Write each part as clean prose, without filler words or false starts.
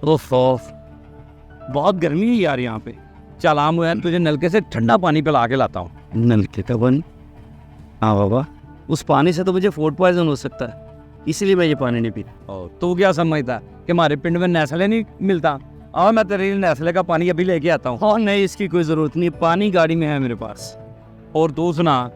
ओफो, बहुत गर्मी है यार यहाँ पे। चल आम यार, तुझे नलके से ठंडा पानी पिला के लाता हूँ। नलके का पानी? हाँ बाबा, उस पानी से तो मुझे फूड पॉइजन हो सकता है, इसलिए मैं ये पानी नहीं पीता। तू क्या समझता कि हमारे पिंड में नेस्ले नहीं मिलता? और मैं तेरे लिए नेस्ले का पानी अभी लेके आता हूँ। हाँ नहीं, इसकी कोई ज़रूरत नहीं, पानी गाड़ी में है मेरे पास। और तू सुना,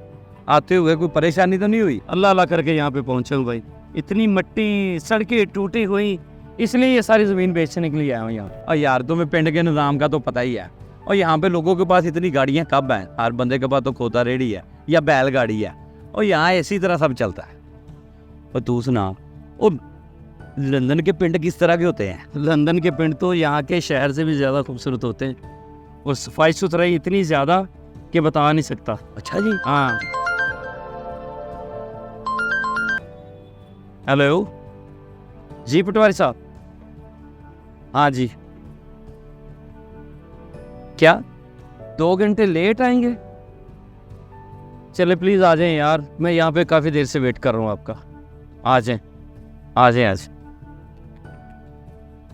आते हुए कोई परेशानी तो नहीं हुई? अल्लाह अल्लाह करके यहाँ पे पहुँचा हूँ भाई। इतनी मिट्टी, सड़कें टूटी हुई, इसलिए ये सारी ज़मीन बेचने के लिए आया हूँ यहाँ। और यार तुम्हें पिंड के निज़ाम का तो पता ही है, और यहाँ पे लोगों के पास इतनी गाड़ियाँ कब हैं? हर बंदे के पास तो खोता रेडी है या बैलगाड़ी है, और यहाँ इसी तरह सब चलता है। और तू सुना, और लंदन के पिंड किस तरह के होते हैं? लंदन के पिंड तो यहाँ के शहर से भी ज़्यादा खूबसूरत होते हैं, और सफाई सुथराई इतनी ज़्यादा कि बता नहीं सकता। अच्छा जी। हाँ। हेलो जी पटवारी साहब। हाँ जी। क्या 2 घंटे लेट आएंगे? चले प्लीज़ आ जाएं यार, मैं यहाँ पे काफ़ी देर से वेट कर रहा हूँ आपका। आ जाएं आ जाएं आज।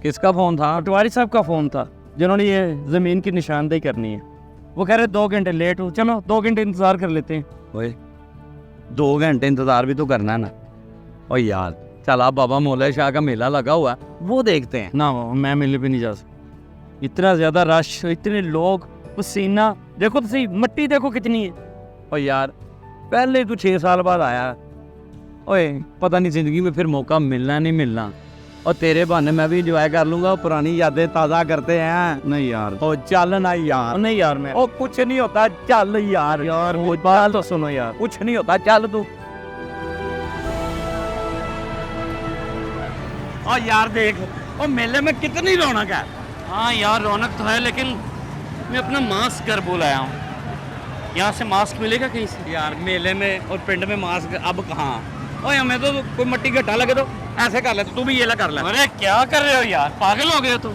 किसका फ़ोन था? पटवारी साहब का फ़ोन था, जिन्होंने ये ज़मीन की निशानदेही करनी है। वो कह रहे 2 घंटे लेट हो। चलो 2 घंटे इंतज़ार कर लेते हैं। ओए 2 घंटे इंतज़ार भी तो करना है ना। और यार चल, आप बाबा मौला शाह का मेला लगा हुआ है, वो देखते हैं ना। मैं मेले पे नहीं जा सकता, इतना ज़्यादा रश, इतने लोग, पसीना देखो तो सही, मिट्टी देखो कितनी है। और यार पहले तो 6 साल बाद आया, ओए पता नहीं ज़िंदगी में फिर मौका मिलना नहीं मिलना। और तेरे बहाने मैं भी इंजॉय कर लूँगा, पुरानी यादें ताज़ा करते हैं। नहीं यार, ओ चल ना यार। नहीं यार, मैं ओ कुछ नहीं होता, चल यार। यार वो बात तो सुनो यार, कुछ नहीं होता, चल तू। और यार देख, और मेले में कितनी रौनक है। हाँ यार रौनक तो है, लेकिन मैं अपना मास्क घर भूल आया हूँ। यहाँ से मास्क मिलेगा कहीं से? यार मेले में और पिंड में मास्क अब कहाँ? ओए हमें तो कोई मट्टी घट्टा लगे तो ऐसे कर ले, तू भी ये ला कर ले। अरे क्या कर रहे हो यार, पागल हो गए हो तुम?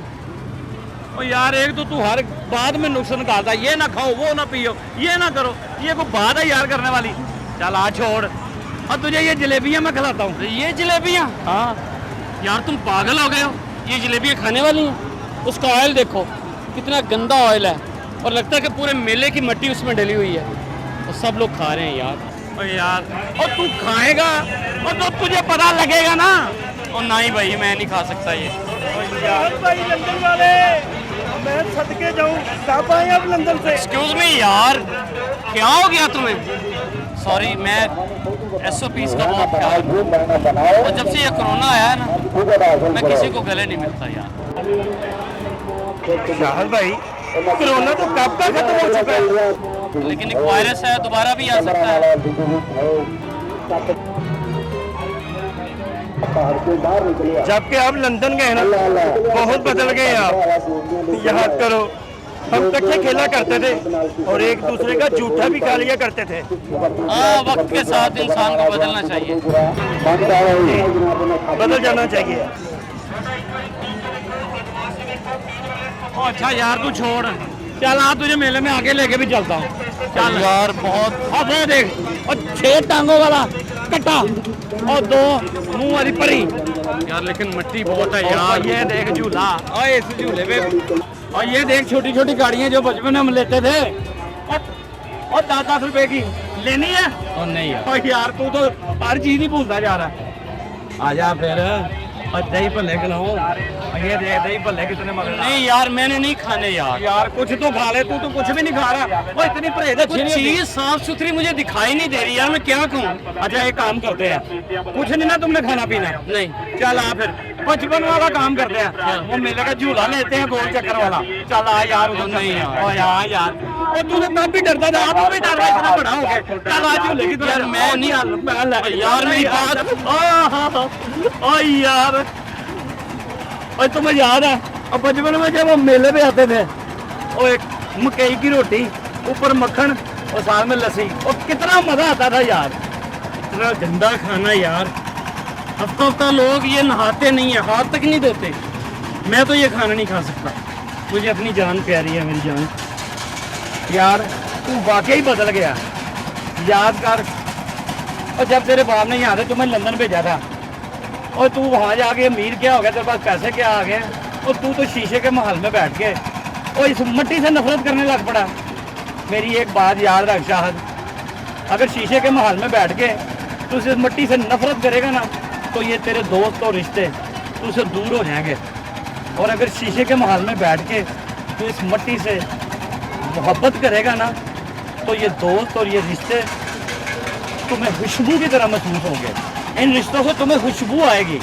और यार एक तो तू हर बात में नुक्स निकालता, ये ना खाओ, वो ना पियो, ये ना करो, ये कोई बात है यार करने वाली? चल आ छोड़, और तुझे ये जलेबियाँ मैं खिलाता हूँ। ये जलेबियाँ? हाँ यार तुम पागल हो गए हो, ये जलेबियाँ खाने वाली हैं? उसका ऑयल देखो कितना गंदा ऑयल है, और लगता है कि पूरे मेले की मिट्टी उसमें डली हुई है, और सब लोग खा रहे हैं यार। और यार, और तू खाएगा और तो तुझे पता लगेगा ना। और नहीं भाई, मैं नहीं खा सकता ये। यार भाई लंदन वाले, मैं सदके जाऊं, कब आए आप लंदन से? एक्सक्यूज मी यार, क्या हो गया तुम्हें? सॉरी, मैं SOPs का बहुत ख्याल रखता हूं। और जब से ये कोरोना आया है ना, मैं किसी को गले नहीं मिलता यार। शाहल भाई, कोरोना तो कब का खत्म हो चुका है, लेकिन एक वायरस है, दोबारा भी आ सकता है। जबकि आप लंदन गए ना, बहुत बदल गए आप। याद करो, हम इकट्ठे खेला करते थे और एक दूसरे का जूठा भी खा लिया करते थे। हाँ, वक्त के साथ इंसान को बदलना चाहिए, बदल जाना चाहिए। अच्छा यार तू छोड़, चल आ तुझे मेले में आगे लेके भी चलता हूँ। चल यार बहुत। अब वो देख, और 6 टांगों वाला कट्टा और 2 मुंह वाली परी। यार लेकिन मिट्टी बहुत है यार। ये देख झूला, और इस झूले पे, और ये देख छोटी छोटी गाड़ियाँ जो बचपन में हम लेते थे, और 10-10 रुपए की लेनी है। और नहीं यार, और यार तू तो हर चीज ही भूलता जा रहा है। आजा फिर, और दही भल्ले खिलाऊं। ये देख दही भल्ले कितने मगर। नहीं यार मैंने नहीं खाने यार। यार कुछ तो खा ले, तू तो कुछ भी नहीं खा रहा। वो इतनी परहेज अच्छी नहीं होती। चीज साफ सुथरी मुझे दिखाई नहीं दे रही यार, मैं क्या कहूँ? अच्छा एक काम करते हैं, कुछ नहीं ना तुमने खाना पीना? नहीं। चल आ फिर, 55 वाला काम करते हैं, वो मेले का झूला लेते हैं गोल चक्कर वाला। चल आ यार। नहीं यार। ओ यार, और तू तो तब भी डरता था, अब भी डर रहा है, इतना बड़ा हो गया। चल आ झूले की यार मैं नहीं यार, मेरी बात। ओ यार, और तुम्हें याद है और बचपन में जब हम मेले पे आते थे, और एक मकई की रोटी, ऊपर मक्खन और साथ में लस्सी, और कितना मजा आता था यार। इतना गंदा खाना यार। हफ्ता हफ्ता लोग ये नहाते नहीं है, हाथ तक नहीं धोते। मैं तो ये खाना नहीं खा सकता, मुझे अपनी जान प्यारी है, मेरी जान। यार तू वाकई बदल गया, याद कर। और जब तेरे बाप ने यहाँ से तुम्हें लंदन भेजा था, और तू वहाँ जाके अमीर क्या हो गया, तेरे पास पैसे क्या आ गए? और तू तो शीशे के महल में बैठ के और इस मिट्टी से नफरत करने लग पड़ा। मेरी एक बात याद रख शाहद, अगर शीशे के महल में बैठ के तू इस मिट्टी से नफरत करेगा ना तो ये तेरे दोस्त और रिश्ते तुझसे दूर हो जाएंगे। और अगर शीशे के महल में बैठ के तू इस मिट्टी से मोहब्बत करेगा ना तो ये दोस्त और ये रिश्ते तुम्हें खुशबू की तरह महसूस होंगे। इन रिश्तों से तुम्हें खुशबू आएगी।